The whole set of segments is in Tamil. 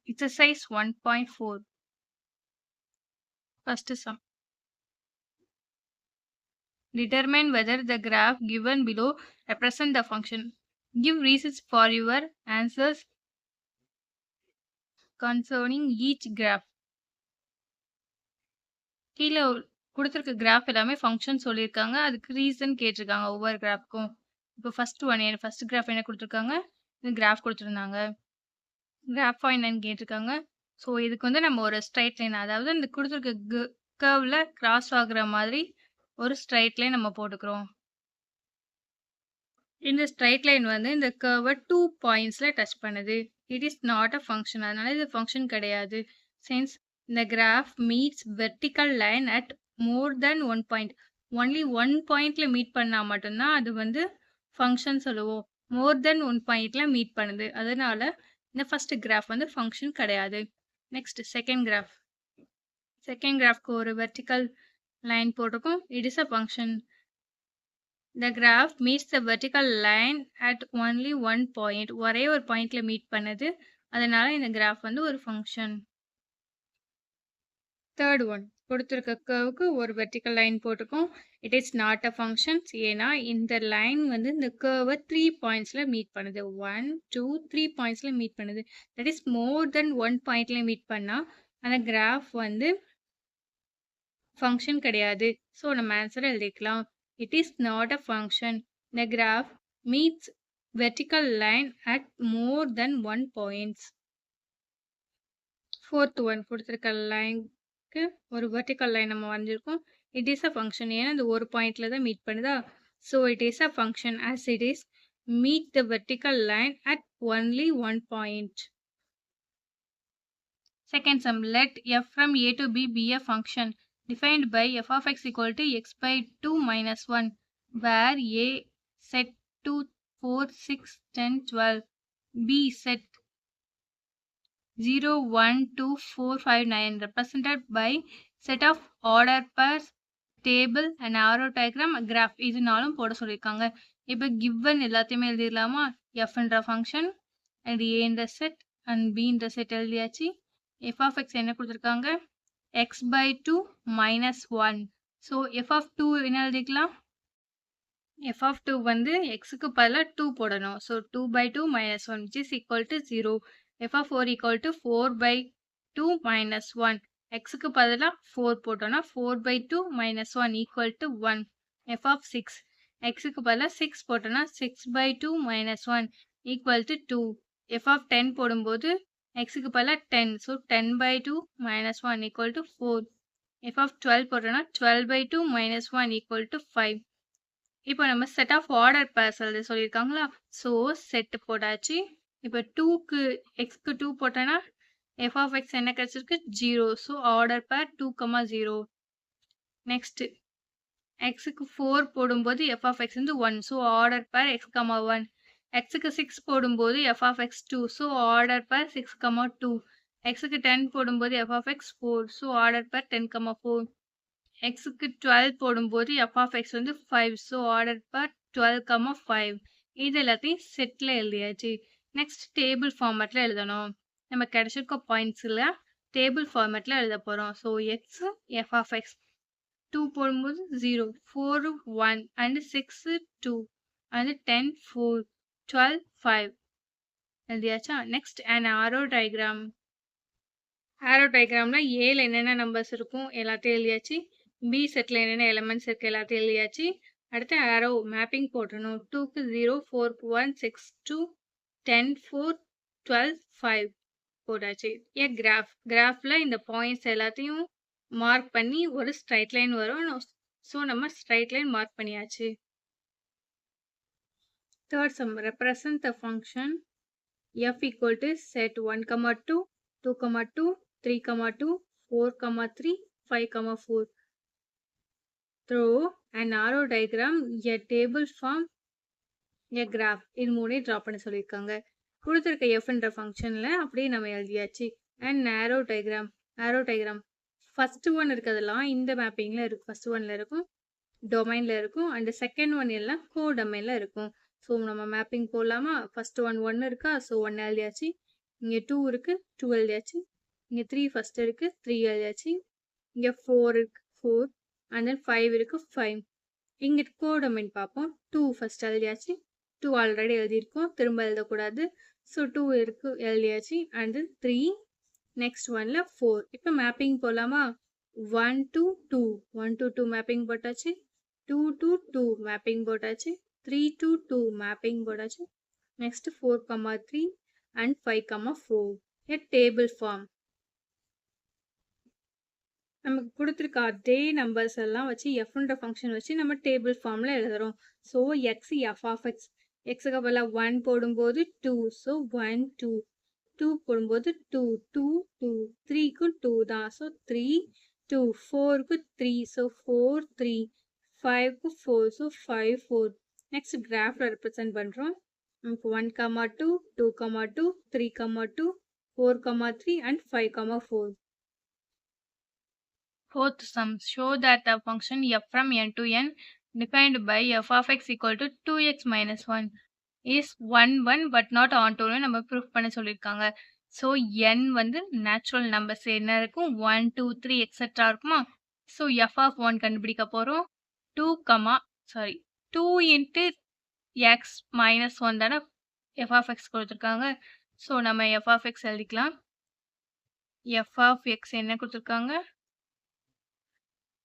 Exercise 1.4. First sum. Determine whether the graph given below represent the function. Give reasons for your answers concerning each graph. கீழே கொடுத்துருக்க கிராஃப் எல்லாமே ஃபங்க்ஷன் சொல்லியிருக்காங்க. அதுக்கு ரீசன் கேட்டிருக்காங்க ஒவ்வொரு கிராஃப்க்கும். இப்போ ஃபர்ஸ்ட் கிராஃப் என்ன கொடுத்துருக்காங்க, இது கிராஃப் கொடுத்துருந்தாங்க. கிராஃப் என்னன்னு கேட்டிருக்காங்க. ஸோ இதுக்கு வந்து நம்ம ஒரு ஸ்ட்ரைட் லைன், அதாவது இந்த கொடுத்துருக்க கர்வ்ல கிராஸ் ஆகுற மாதிரி ஒரு ஸ்ட்ரைட் லைன் நம்ம போட்டுக்கிறோம். இந்த ஸ்ட்ரைட் லைன் வந்து இந்த கர்வை 2 பாயிண்ட்ஸ்ல டச் பண்ணுது. It is not a function, அதனால இது ஃபங்க்ஷன் கிடையாது. Since the graph meets vertical line at more than one point, only one pointல மீட் பண்ணா மட்டும்தான் அது வந்து ஃபங்க்ஷன் சொல்லுவோம். மோர் தென் ஒன் பாயிண்ட்ல மீட் பண்ணுது, அதனால இந்த ஃபர்ஸ்ட் கிராஃப் வந்து ஃபங்க்ஷன் கிடையாது. நெக்ஸ்ட் செகண்ட் கிராஃப்க்கு ஒரு வெர்டிக்கல் லைன் போட்டிருக்கோம். It is a function. The graph meets the vertical line at only one point. ஒரே ஒரு பாயிண்ட்ல மீட் பண்ணுது, அதனால இந்த கிராஃப் வந்து ஒரு ஃபங்க்ஷன். தேர்ட் ஒன், கொடுத்துருக்க கர்வுக்கு ஒரு வெர்டிக்கல் லைன் போட்டிருக்கோம். It is not a functions, ஏன்னா இந்த லைன் வந்து இந்த கர்வை 3 பாயிண்ட்ஸ்ல மீட் பண்ணுது. 1 2 3 பாயிண்ட்ஸ்ல மீட் பண்ணுது. That is more then one பாயிண்ட்ல மீட் பண்ணா அந்த கிராஃப் வந்து ஃபங்க்ஷன் கிடையாது. ஸோ நம்ம ஆன்சர் எழுதிக்கலாம். It is not a function. The graph meets vertical line at more than one points. Fourth one, கொடுத்திருக்க லைனுக்கு ஒரு vertical line நம்ம வரைஞ்சிருக்கோம். It is a function, ஏன்னா இந்த ஒரு பாயிண்ட்ல தான் மீட் பண்ணுதா. So it is a function as it is meet the vertical line at only one point. Second sum, let f from a to b be a function defined by f of x equal to x by 2 minus 1, where a set 2, 4, 6, 10, 12, b set 0, 1, 2, 4, 5, 9, represented by set of order pairs, table, and arrow diagram, graph. இதுனாலும் போட சொல்லியிருக்காங்க. இப்போ given எல்லாத்தையுமே எழுதிடலாமா? f என்ற ஃபங்க்ஷன் and a என்ற செட் and b என்ற செட் எழுதியாச்சு. f of x என்ன கொடுத்துருக்காங்க, x by 2 minus 1. So f of 2 என்ன எழுதிக்கலாம், f of 2 வந்து xக்கு பதிலா 2 போடணும். So 2 by 2 minus 1 which is equal to 0. f of 4 equal to 4 by 2 minus 1. xக்கு பதிலா 4 போட்டோம்னா 4 by 2 minus 1 equal to 1. f of 6, xக்கு பதிலா 6 போட்டோம்னா 6 by 2 minus 1 equal to 2. f of 10 போடும்போது xக்கு பதிலா 10. So 10 by 2 minus 1 equal to 4. f of 12 போட்டோம்னா 12 by 2 minus 1 equal to 5. இப்போ நம்ம செட் ஆஃப் ஆர்டர் பேர்ஸ் எழுத சொல்லியிருக்காங்களா. ஸோ செட் போட்டாச்சு. இப்போ 2க்கு எக்ஸ்க்கு 2 போட்டோன்னா எஃப் ஆஃப் எக்ஸ் என்ன கிடைச்சிருக்கு, 0. ஸோ ஆர்டர் பேர் 2,0. நெக்ஸ்ட் எக்ஸுக்கு 4 போடும்போது எஃப் ஆஃப் எக்ஸ் வந்து 1. ஸோ ஆர்டர் பேர் x,1. எக்ஸுக்கு 6 போடும்போது f of X 2. So order pair 6,2. எக்ஸுக்கு 10 போடும்போது f of x 4. So order pair 10,4. எக்ஸுக்கு 12 போடும்போது எஃப் ஆஃப் எக்ஸ் வந்து 5. So order per 12,5. இது எல்லாத்தையும் செட்டில் எழுதியாச்சு. நெக்ஸ்ட் டேபிள் ஃபார்மேட்டில் எழுதணும். நம்ம கிடைச்சிருக்க பாயிண்ட்ஸில் டேபிள் ஃபார்மேட்டில் எழுத போகிறோம். So X F of X 2 போடும்போது 0, 4 1 அண்ட் 6 2 அண்ட் 10 4 12 5 எழுதியாச்சா. Next and arrow diagram. Arrow டயக்ராமில் ஏல என்னென்ன நம்பர்ஸ் இருக்கும் எல்லாத்தையும் எழுதியாச்சு. பி செட்டில் என்னென்ன எலமெண்ட்ஸ் இருக்குது எல்லாத்தையும் எழுதியாச்சு. அடுத்து ஆரோ மேப்பிங் போட்டணும். 2க்கு 0, 4க்கு 1, 6 2, 10 4, 12 5 போட்டாச்சு. ஏ கிராஃபில் இந்த பாயிண்ட்ஸ் எல்லாத்தையும் மார்க் பண்ணி ஒரு ஸ்ட்ரைட் லைன் வரும். ஸோ நம்ம ஸ்ட்ரைட் லைன் மார்க் பண்ணியாச்சு. Third sum, represent the function f equal to set 1,2, 2,2, 3,2, 4,3, 5,4. Through an arrow diagram, a table form, a graph. இது மூணே ட்ரா பண்ண சொல்லியிருக்காங்க. கொடுத்துருக்க f என்ற ஃபங்க்ஷனில் அப்படியே நம்ம எழுதியாச்சு. And arrow diagram first one இருக்கிறதெல்லாம் இந்த மேப்பிங்கில் இருக்கும். ஃபர்ஸ்ட் ஒன்ல இருக்கும், டொமைனில் இருக்கும். அண்ட் செகண்ட் ஒன் எல்லாம் கோ டொமைனில் இருக்கும். ஸோ நம்ம மேப்பிங் போடலாமா. ஃபர்ஸ்ட் ஒன் 1 இருக்கா. ஸோ 1 எழுதியாச்சு. இங்க 2 இருக்கு 2 எழுதியாச்சு. இங்க 3 ஃபர்ஸ்ட் இருக்கு 3 எழுதியாச்சு. இங்க 4 இருக்கு 4 and then 5 இருக்கு 5. இங்க கோடொமைன் பார்ப்போம். 2 ஃபர்ஸ்ட் எழுதியாச்சு. 2 ஆல்ரெடி எழுதியிருக்கோம். திரும்ப எழுதக்கூடாது. ஸோ 2 இருக்கு எழுதியாச்சு. and then 3 நெக்ஸ்ட் ஒன்ல 4. இப்போ மேப்பிங் போலாமா? 1 to 2 1 to 2 மேப்பிங் போட்டாச்சு. 2 to 2 மேப்பிங் போட்டாச்சு. 3 to 2 மேப்பிங் போட்டாச்சு. Next 4, 3 and 5, 4. a table form. நமக்கு கொடுத்துருக்க அதே நம்பர்ஸ் எல்லாம் வச்சு எஃப்ன்ற ஃபங்க்ஷன் வச்சு நம்ம டேபிள் ஃபார்ம்ல எழுதுறோம். So X F of x எக்ஸுக்கு பதிலாக 1 போடும்போது 2 ஸோ 1 2 2 போடும்போது 2 2 2 3க்கும் 2 தான் ஸோ 3 2 4க்கு 3 ஸோ 4 3 5க்கு 4 ஸோ 5 4. நெக்ஸ்ட் கிராஃப்ல ரெப்ரசென்ட் பண்ணுறோம். நமக்கு 1, 2 2, 2 3, 2 4, 3 and 5, 4. Fourth sum, show that the function f from n to n defined by f of x equal to 2x minus 1 is 1 1 but not onto நம்ம ப்ரூஃப் பண்ண சொல்லியிருக்காங்க. ஸோ n வந்து நேச்சுரல் நம்பர்ஸ் என்ன இருக்கும் 1 2 3 எக்ஸெட்ரா இருக்குமா. ஸோ f of 1 கண்டுபிடிக்க போகிறோம். 2 into x minus 1 தானே f of x கொடுத்துருக்காங்க. ஸோ நம்ம f of x எழுதிக்கலாம். f of x என்ன கொடுத்துருக்காங்க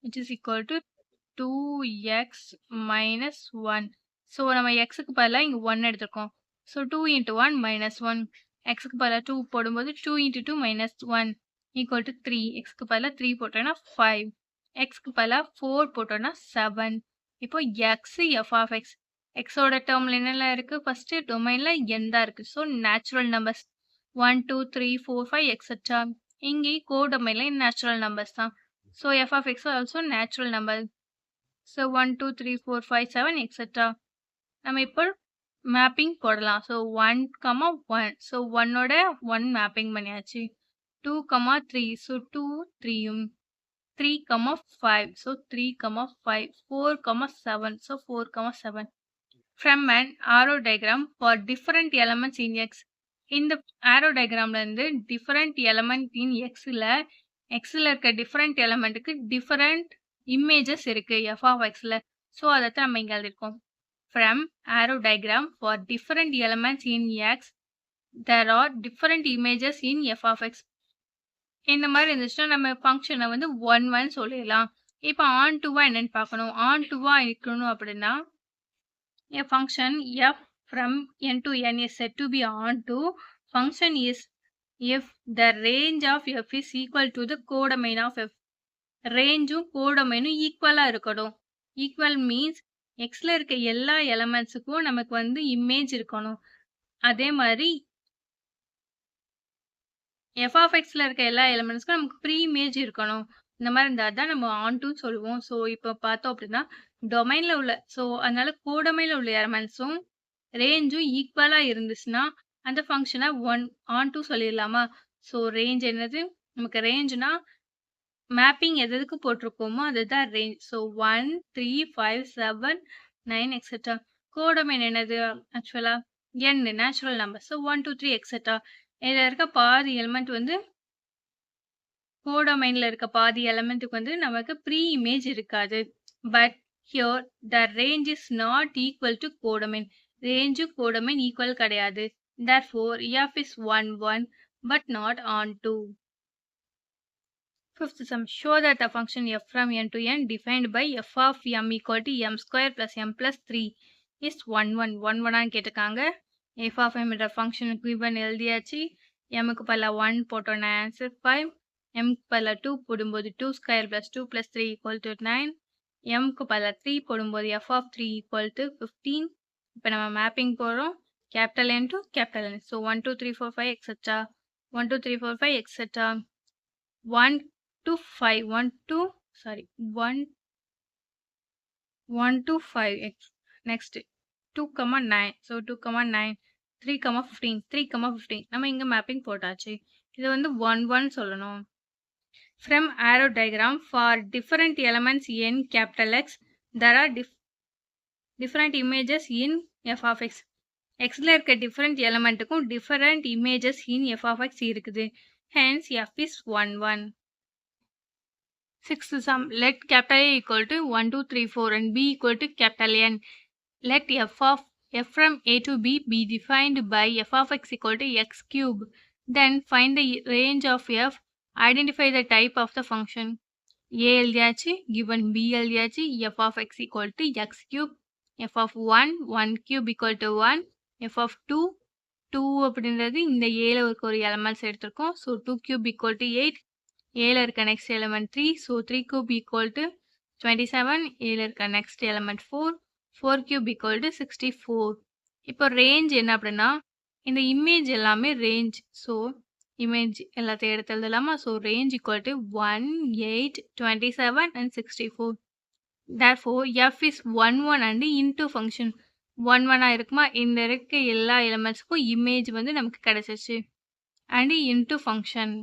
which is equal to 2x minus 1. So நம்ம எக்ஸுக்கு பதிலாக இங்கே 1 எடுத்துருக்கோம். So 2 into 1 minus 1. எக்ஸுக்கு பதிலாக 2 போடும்போது 2 into 2 minus 1 equal to 3. எக்ஸுக்கு பதிலாக 3 போட்டோன்னா 5. எக்ஸுக்கு பதிலாக 4 போட்டோன்னா 7. இப்போ எக்ஸ் எஃப் ஆஃப் எக்ஸ் எக்ஸோட டேர்மில் என்னெல்லாம் இருக்குது ஃபஸ்ட்டு டொமைனில் n தான் இருக்குது. So natural numbers 1 2 3 4 5 etcetera. இங்கே கோடொமைனில் நேச்சுரல் நம்பர்ஸ் தான். So f of x are also natural number. So 1 2 3 4 5 7 etc. நம்ம இப்போ மேப்பிங் போடலாம். ஸோ 1, 1 ஸோ 1ஓட 1 மேப்பிங் பண்ணியாச்சு. 2, 3 so 2 3யும் 3, 5 so 3, 5 4, 7 so 4, 7. From an arrow diagram for different elements in x. இந்த arrow diagramல இருந்து different element in xல எக்ஸில் இருக்க டிஃப்ரெண்ட் எலமெண்ட்டுக்கு டிஃப்ரெண்ட் இமேஜஸ் இருக்கு எஃப் ஆஃப் எக்ஸில். ஸோ அதை தான் நம்ம இங்கே எழுதியிருக்கோம். From arrow diagram for different elements in x there are different images in f of x. இந்த மாதிரி இருந்துச்சுன்னா நம்ம ஃபங்க்ஷனை வந்து 1 1 சொல்லிடலாம். இப்போ ஆன் டூவா என்னன்னு பார்க்கணும். ஆன் டூவா இருக்கணும் அப்படின்னா a function f from n to n is said to be on to function is if the range of f is equal to the codomain of f. ரேஞ்சும் கோடொமைனும் ஈக்குவலாக இருக்கணும். ஈக்குவல் மீன்ஸ் எக்ஸில் இருக்க எல்லா எலமெண்ட்ஸுக்கும் நமக்கு வந்து இமேஜ் இருக்கணும். அதே மாதிரி எஃப் ஆஃப் எக்ஸில் இருக்க எல்லா எலமெண்ட்ஸ்க்கும் நமக்கு ப்ரீ இமேஜ் இருக்கணும். இந்த மாதிரி இருந்தால் தான் நம்ம ஆன் டூ சொல்லுவோம். ஸோ இப்போ பார்த்தோம் அப்படின்னா டொமைனில் உள்ள ஸோ அதனால கோடொமைனில் உள்ள எலமெண்ட்ஸும் ரேஞ்சும் ஈக்குவலாக இருந்துச்சுன்னா அந்த ஃபங்க்ஷனை ஆன் டூ சொல்லிடலாமா. ஸோ ரேஞ்ச் என்னது நமக்கு ரேஞ்சுனா மேப்பிங் எதுக்கு போட்டிருக்கோமோ அதுதான் ரேஞ்ச். So 1 3 5 7 9 etcetera. கோடொமைன் என்னது ஆக்சுவலாக n natural number. So 1 2 3 etcetera. இதில் இருக்க பாதி எலிமெண்ட் வந்து கோடொமைனில் இருக்க பாதி எலிமெண்ட்டுக்கு வந்து நமக்கு ப்ரீ இமேஜ் இருக்காது. But here the range is not equal to codomain. Range codomain equal கிடையாது. Therefore, f is 1 1 but not on 2. Fifth sum, show that the function f from n to n defined by f of m equal to m square plus m plus 3 is 1 1 1 1 கேட்டிருக்காங்க. f of m என்ற ஃபங்க்ஷனுக்கு given எழுதியாச்சு. mக்கு பல 1 போட்டோன்னா ஆன்சர் 5. mக்கு பல 2 போடும்போது 2 square plus 2 plus 3 equal to 9. mக்கு பல 3 போடும்போது f of 3 equal to 15. இப்போ நம்ம மேப்பிங் போடுறோம். capital N to capital N. So 1 2 3 4 5 etc. 1 2 3 4 5 etc. 1 to 5 1 to 5 next 2, 9. So 2, 9 3, 15 3, 15 நம்ம இங்க மேப்பிங் போட்டாச்சு. இது வந்து 1 1 சொல்லணும். From arrow diagram for different elements in capital X there are different images in f of x. xல இருக்க different elementக்கும் different images in f of x இருக்குது. Hence f is 1 1. Sixth sum, let capital A equal to 1 2 3 4 and b equal to capital N. Let f from a to b be defined by f of x equal to x cube. Then find the range of f. Identify the type of the function. A எழுதியாச்சு, given b எழுதியாச்சு, f of x equal to x cube, f of 1 cube equal to 1, f of 2 அப்படின்றது இந்த ஏல இருக்க ஒரு எலமெண்ட்ஸ் எடுத்திருக்கோம். ஸோ 2 cube equal to 8, ஏல இருக்க next element 3, so 3 cube equal to 27, ஏல இருக்க next element 4 cube equal to 64. இப்போ ரேஞ்ச் என்ன அப்படின்னா இந்த இமேஜ் எல்லாமே ரேஞ்ச். ஸோ இமேஜ் எல்லாத்தையும் எடுத்து எழுதலாமா? So range equal to 1 8 27 and 64. therefore f is 1 1 and into function 1 1 இருக்குமா? இந்த இருக்க எல்லா எலிமெண்ட்ஸ்க்கும் இமேஜ் வந்து நமக்கு கிடைச்சிச்சு and into function.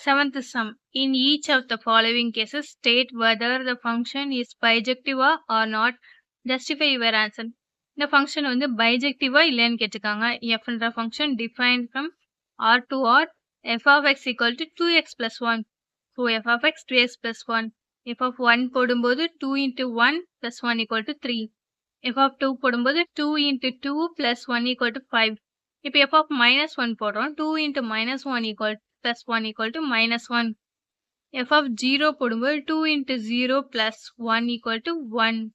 Seventh sum, in each of the following cases state whether the function is bijective or not. Justify your answer. இந்த ஃபங்க்ஷன் வந்து பைஜெக்டிவா இல்லைன்னு கேட்டிருக்காங்க. fன்ற function defined from r to r, f of x equal to 2x plus 1. So f of x 2x plus 1. f of 1 போடும்போது 2 into 1 plus 1 equal to 3. f of 2 போடும்போது 2 into 2 plus 1 equal to 5. இப்போ f of minus 1 போடுறோம். 2 into minus 1 equal plus 1 equal to minus 1. f of 0 போடும்போது 2 into 0 plus 1 equal to 1.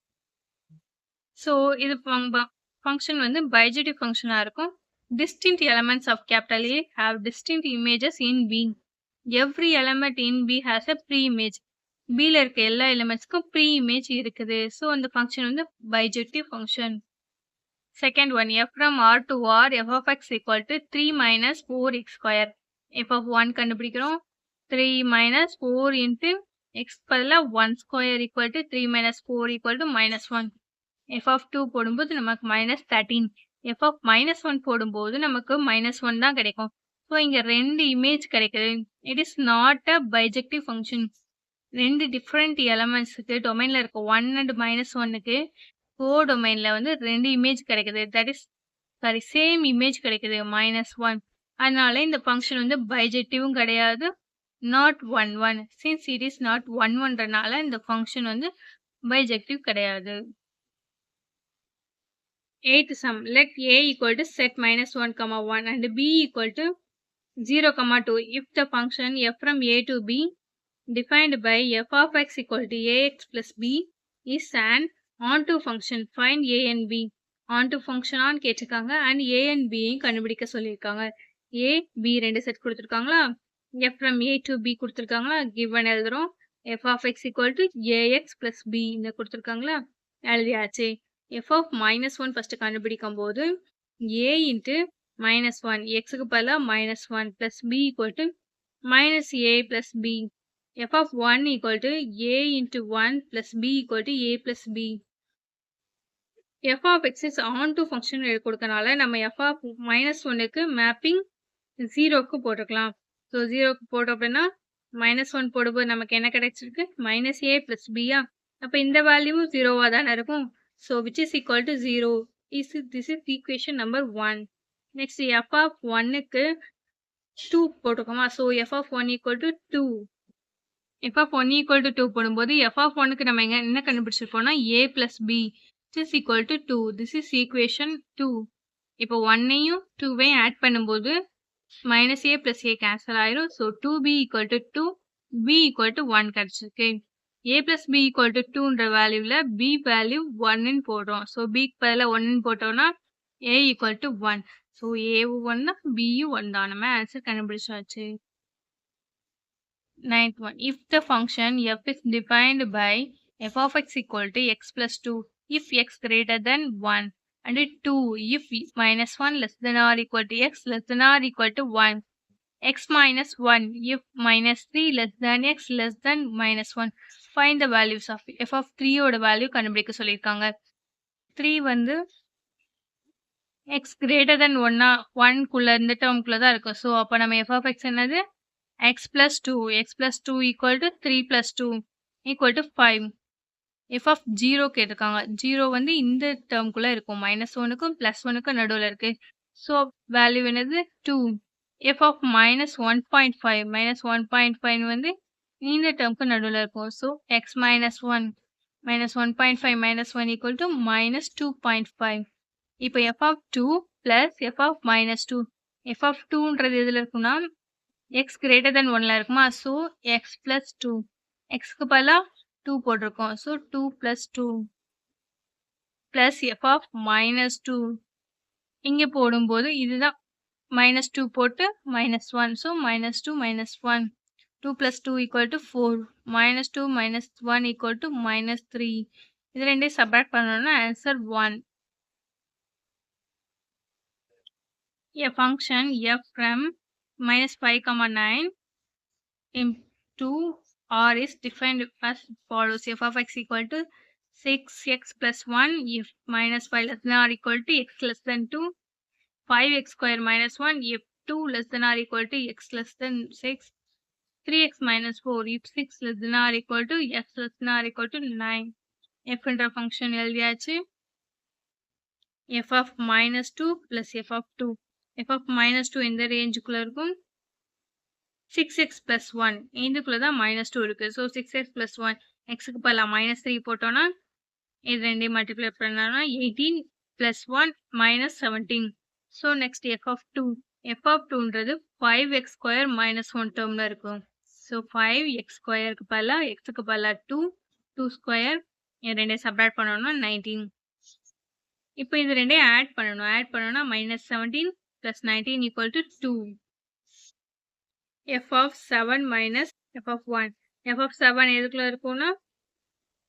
So இது ஃபங்க்ஷன் வந்து பைஜெக்டிவ் ஃபங்க்ஷனாக இருக்கும். Distinct elements of capital A have distinct images in B. Every element in B has a pre-image. Bல இருக்க எல்லா எலிமெண்ட்ஸ்க்கும் pre-image இருக்குது. ஸோ அந்த ஃபங்க்ஷன் வந்து bijective function. Second one, f from r to r f of x equal to 3 minus 4x square. f of 1 கண்டுபிடிக்கிறோம். 3 minus 4 into x பதிலாக 1 square equal to 3 minus 4 equal to minus 1. f of 2 போடும்போது நமக்கு minus 13. f of minus 1 போடும்போது நமக்கு minus 1 தான் கிடைக்கும். ஸோ இங்கே ரெண்டு இமேஜ் கிடைக்குது. It is not a bijective function. ரெண்டு டிஃப்ரெண்ட் எலமெண்ட்ஸுக்கு டொமைனில் இருக்க 1 and minus 1க்கு டொமைனில் வந்து ரெண்டு இமேஜ் கிடைக்குது. தட் இஸ் சேம் இமேஜ் கிடைக்குது -1. அதனால இந்த ஃபங்க்ஷன் வந்து பைஜெக்டிவும் கிடையாது, not 1 1. Since it is not 1 1ன்றனால இந்த ஃபங்க்ஷன் வந்து பைஜெக்டிவ் கிடையாது. Eighth sum, let a equal to set minus 1 comma 1 and b equal to 0 comma 2 if the function f from a to b defined by f of x equal to ax plus b is an onto function. Find a and b. onto function on கேட்டிருக்காங்க and a and b கண்டுபிடிக்க சொல்லியிருக்காங்க. a b ரெண்டு செட் கொடுத்துருக்காங்களா, f from a to b கொடுத்துருக்காங்களா, given எழுதுறோம். f of x equal to ax plus b இந்த கொடுத்துருக்காங்களா, எழுதியாச்சு. f of minus 1 first கண்டுபிடிக்கும் போது a into minus 1 xக்கு பதிலாக minus 1 plus b equal to minus a plus b. f of 1 equal to a into 1 plus b equal to a plus b. f of x is onto function கொடுக்கனால நம்ம f of minus 1க்கு மேப்பிங் 0க்கு போட்டுக்கலாம். ஸோ 0க்கு போட்டோம் அப்படின்னா minus 1 போடும்போது நமக்கு என்ன கிடைச்சிருக்கு, minus a plus b. அப்போ இந்த வேல்யூவும் 0வா தானே இருக்கும். So which is equal to 0. This is equation number 1. Next f of 1க்கு 2 போட்டுக்கோமா. So f of 1 equal to 2. f of 1 equal to 2 போடும்போது f of 1க்கு நம்ம என்ன கண்டுபிடிச்சிருப்போம்னா a plus b which is equal to 2. This is equation 2. இப்போ 1ஐயும் 2வையும் ஆட் பண்ணும்போது minus a plus a cancel ஆயிரும். So 2b equal to 2, b equal to 1 கிடைச்சிருக்கு. a plus b equal to 2ன்ற வேல்யூவில் b வேல்யூ 1ன்னு போடுறோம். ஸோ பிக்கு பதிலாக 1ன்னு போட்டோம்னா a equal to 1. ஸோ ஏவும் 1 தான், பியும் 1 தான். நம்ம ஆன்சர் கண்டுபிடிச்சாச்சு. Ninth one, if the function f is defined by f of x equal to x plus 2, if x greater than 1, and 2 if minus 1 less than or equal to x less than or equal to 1, x minus 1 if minus 3 less than x less than minus 1. Find the values of f of 3 ஓட வேல்யூ கண்டுபிடிக்க சொல்லியிருக்காங்க. 3 வந்து x greater than 1 குள்ள இந்த டேர்ம்குள்ள தான் இருக்கும். ஸோ அப்போ நம்ம f of x என்னது, x plus 2 equal to 3 plus 2 equal to 5. F of 0 கேட்டிருக்காங்க. 0 வந்து இந்த டெர்ம்க்குள்ள இருக்கும். -1க்கும் +1க்கும் நடுவுல இருக்கு. ஸோ வேல்யூ என்னது 2. எஃப் ஆஃப் -1.5 -1.5 வந்து இந்த டெர்ம்க்கு நடுவுல இருக்கும். So x -1 -1.5 -1 = -2.5. இப்போ F of 2 plus F of -2. F of 2ன்றது எதுல இருக்குன்னா x greater than 1ல இருக்குமா? So x plus 2. xக்கு பதிலா 2 போட்டிருக்கோம். So 2 plus 2 plus f of -2. இங்க போடும்போது இதுதான் -2 போட்டு -1. ஸோ -2 -1. 2 plus 2 = 4. -2 -1 = -3. இது ரெண்டையும் சப்ராக்ட் பண்ணோம்னா answer 1. A function f from -5, 9 into R is defined as follows. F of x = 6x plus 1 if -5 less than or equal to x less than 2. 5x square minus 1 if 2 less than or equal to x less than 6. 3x minus 4 if 6 less than or equal to x less than or equal to 9. f என்ற function எழுதியாச்சு. f of -2 plus f of 2. f of -2 இந்த ரேஞ்சுக்குள்ள இருக்கும். 6x plus 1 இதுக்குள்ள தான் -2 இருக்கு. ஸோ 6x plus 1 xக்கு பதிலா -3 போட்டோம்னா இது ரெண்டையும் மல்டிப்ளை பண்ணோம்னா 18 plus 1 -17. So next f of 2. f of 2ன்றது 5x square minus 1 டேர்ம்ல இருக்கும். ஸோ 5x ஸ்கொயருக்கு பதிலா xக்கு பதிலா 2 ஸ்கொயர் இது ரெண்டையும் சப்ராக்ட் பண்ணோம்னா 19. இப்போ இது ரெண்டையும் ஆட் பண்ணணும். ஆட் பண்ணோம்னா -17 plus 19 = 2. f of 7 minus f of 1. f of 7 எதுக்குள்ள இருக்கும்னா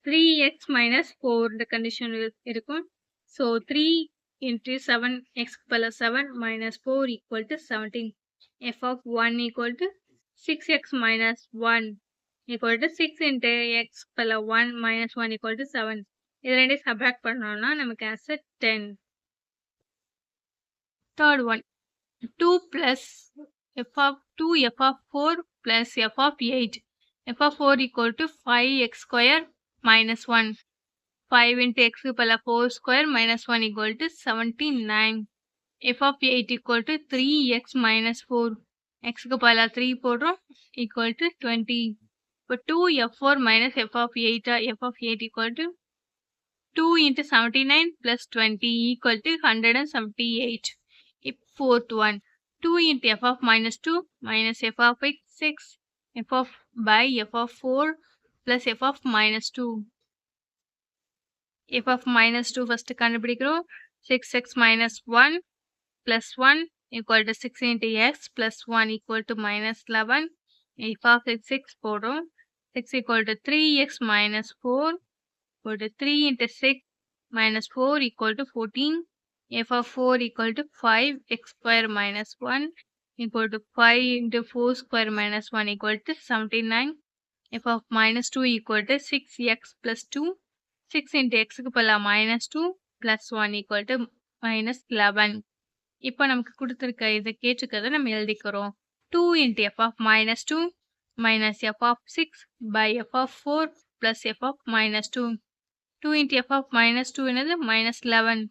3x minus 4 இந்த கண்டிஷன் இருக்கும். So 3 into 7 x plus 7 minus 4 = 17. f of 1 = 6x minus 1 = 6 into x plus 1 minus 1 = 7. இது ரெண்டையும் சப்ராக்ட் பண்ணோம்னா நமக்கு answer 10. Third one 2 plus f of 4 plus f of 8. f of 4 = 5x square minus 1. 5 into x பதிலா 4 square minus 1 = 79. f of 8 = 3x minus 4. xக்கு பதிலா 3 போடுறோம் = 20. இப்போ 2f4 minus f of 8 f of 8 = 2 into 79 plus 20 = 178. இப்போ fourth one 2 into f of -2 minus f of x 6 f of by f of 4 plus f of -2. f of -2 first கண்டுபிடிக்கிறோம். 6x minus 1 plus 1 = 6 into x plus 1 = -11. f of x 6 போடுறோம். 6 = 3x minus 4 = 3 into 6 minus 4 = 14. f of 4 = 5x square minus 1 = 5 into 4 square minus 1 = 79. f of -2 = 6x plus 2. 6 into xக்கு பதிலா -2 plus 1 = -11. இப்போ நமக்கு கொடுத்துருக்க இதை கேட்டிருக்கிறத நம்ம எழுதிக்கிறோம். 2 into f of -2 minus f of 6 by f of 4 plus f of -2. 2 into f of -2 என்னது -11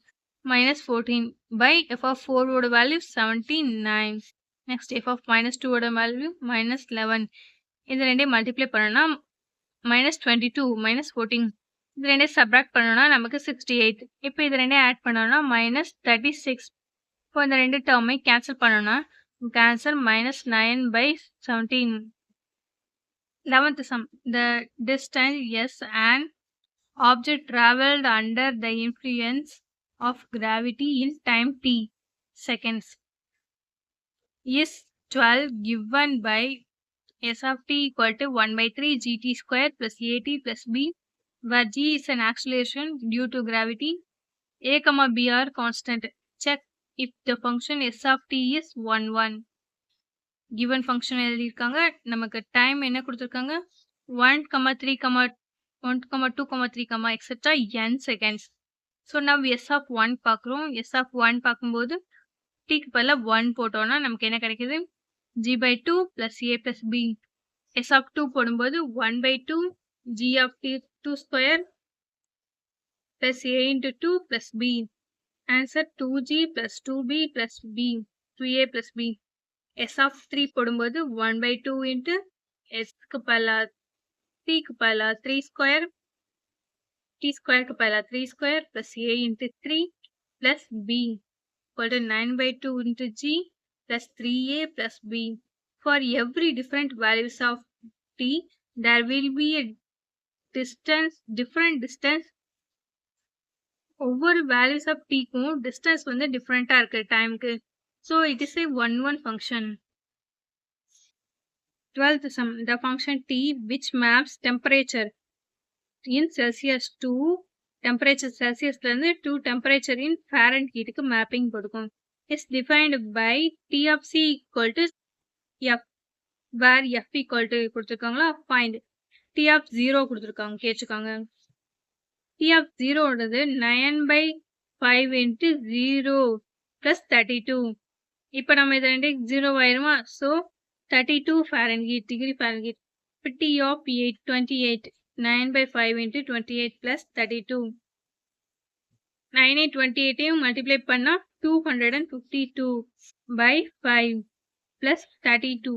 -14 by f of 4 ஓட வேல்யூ 79. நெக்ஸ்ட் f of -2 ஓட வேல்யூ -11. இது ரெண்டையும் மல்டிப்ளை பண்ணோம்னா -22 -14. இது ரெண்டையும் சப்ராக்ட் பண்ணோம்னா நமக்கு 68. இப்போ இது ரெண்டையும் ஆட் பண்ணோம்னா -36. இப்போ இந்த ரெண்டு டேர்மையும் கேன்சல் பண்ணோம்னா நமக்கு answer -9/17. 11th sum. The distance s an object traveled under the influence of gravity in time t seconds is 12 given by s of t = 1/3 gt square plus at plus b, where g is an acceleration due to gravity. A, b are constant. Check if the function s of t is 1 1. given function எழுதியிருக்காங்க. நமக்கு டைம் என்ன கொடுத்துருக்காங்க 1, 3, 1, 2, 3, etc. n seconds. ஸோ நம்ம s of 1 பார்க்குறோம். s of 1 பார்க்கும்போது tக்கு பதிலா 1 போட்டோம்னா நமக்கு என்ன கிடைக்குது g/2 plus a plus b. s of 2 போடும்போது 1/2 g of t 2 square plus a into 2 plus b. Answer 2g plus 2b plus b. 2a plus b. s of 3 போடும்போது 1 by 2 into s க்கு பதிலா 3 க்கு பதிலா 3 square, t square க்கு பதிலா 3 square plus a into 3 plus b equal to 9 by 2 into g plus 3a plus b. For every different values of t, there will be a different distance. ஒவ்வொரு values of tக்கும் distance வந்து different இருக்கு timeக்கு. So it is a 1 function. 12th sum, the function t which maps temperature in Celsius to temperature Celsius to temperature in Fahrenheit க்கு mapping கொடுக்கும். is defined by t of c equal to f, where f equal to கொடுத்திருக்காங்களா, find t of 0 கொடுத்திருக்காங்க கேட்சிருக்காங்க. t of 0 ஓடது 9 by 5 into 0 plus 32. இப்போ நம்ம இது ரெண்டு 0 ஆயிருமா, so 32 Fahrenheit degree Fahrenheit. t of 28, 9 by 5 into 28 plus 32. 9 28 multiply பண்ணா 252 by 5 plus 32.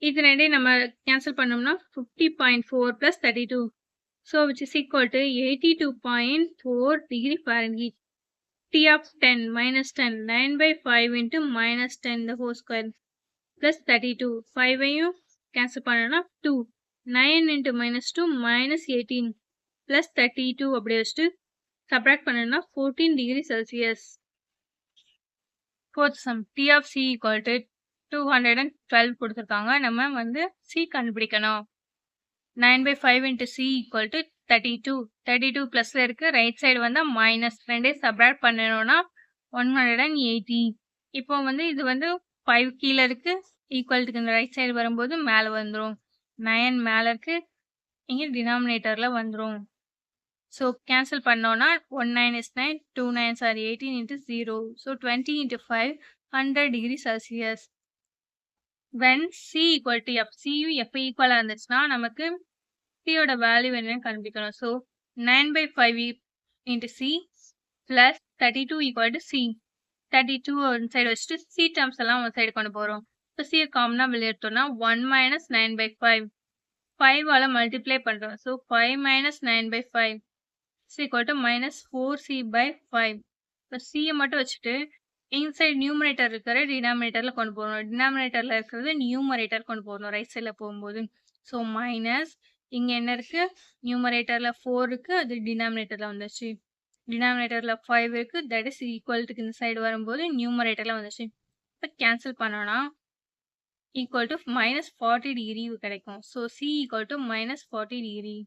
இது ரெண்டையும் நம்ம கேன்சல் பண்ணோம்னா 50.4 plus 32. So which is equal to 82.4 degree Fahrenheit. t of 10 minus 10, 9 by 5 into minus 10 the whole square plus 32. 5 ஐயும் cancel பண்ணனா 2. 9 into minus 2 minus 18 plus 32 அப்படியே வச்சுட்டு subtract பண்ணனா 14 degree Celsius. Fourth sum, t of c equal to 212 கொடுத்திருக்காங்க. நம்ம வந்து c கண்டுபிடிக்கணும். 9 by 5 into c equal to 32. 32 plusல இருக்கு, ரைட் சைடு வந்து மைனஸ், ரெண்டே சப்ராக்ட் பண்ணணும்னா 180. இப்போ வந்து இது வந்து 5 கீழே இருக்கு, ஈக்குவல்ட்டுக்கு இந்த ரைட் சைடு வரும்போது மேலே வந்துடும். 9 மேலே இருக்கு, இங்கே டினாமினேட்டரில் வந்துடும். ஸோ கேன்சல் பண்ணோன்னா 1 9 is 9, 2 9s are 18 into 0. So 20 into 5, 100 degree Celsius. when c equal to f, c f ஈக்குவலாக இருந்துச்சுன்னா நமக்கு c ஓட வேல்யூ என்னன்னு கண்டுபிடிக்கணும். So 9 by 5 into c plus 32 equal to c. 32 ஒரு சைடு வச்சுட்டு c டேர்ம்ஸ் எல்லாம் ஒரு சைடு கொண்டு போகிறோம். இப்போ c காமனாக வெளியே எடுத்தோம்னா 1 minus 9 by 5. 5ஆல் மல்டிப்ளை பண்ணுறோம். So 5 minus 9 by 5 is equal to minus 4c by 5. இப்போ c மட்டும் வச்சுட்டு இன்சைட் நியூமரேட்டர் இருக்கிற டினாமினேட்டரில் கொண்டு போகணும். டினாமினேட்டரில் இருக்கிறது நியூமரேட்டர் கொண்டு போகணும் ரைட் சைடில் போகும்போது. ஸோ மைனஸ் இங்கே என்ன இருக்கு, நியூமரேட்டரில் 4 இருக்கு, அது டினாமினேட்டரில் வந்துச்சு. டினாமினேட்டரில் 5 இருக்கு, தட் இஸ் ஈக்குவல்ட்டுக்கு இந்த சைடு வரும்போது நியூமரேட்டரில் வந்துச்சு. இப்போ கேன்சல் பண்ணோன்னா ஈக்குவல் டு minus 40 degree கிடைக்கும். So c equal to minus 40 degree.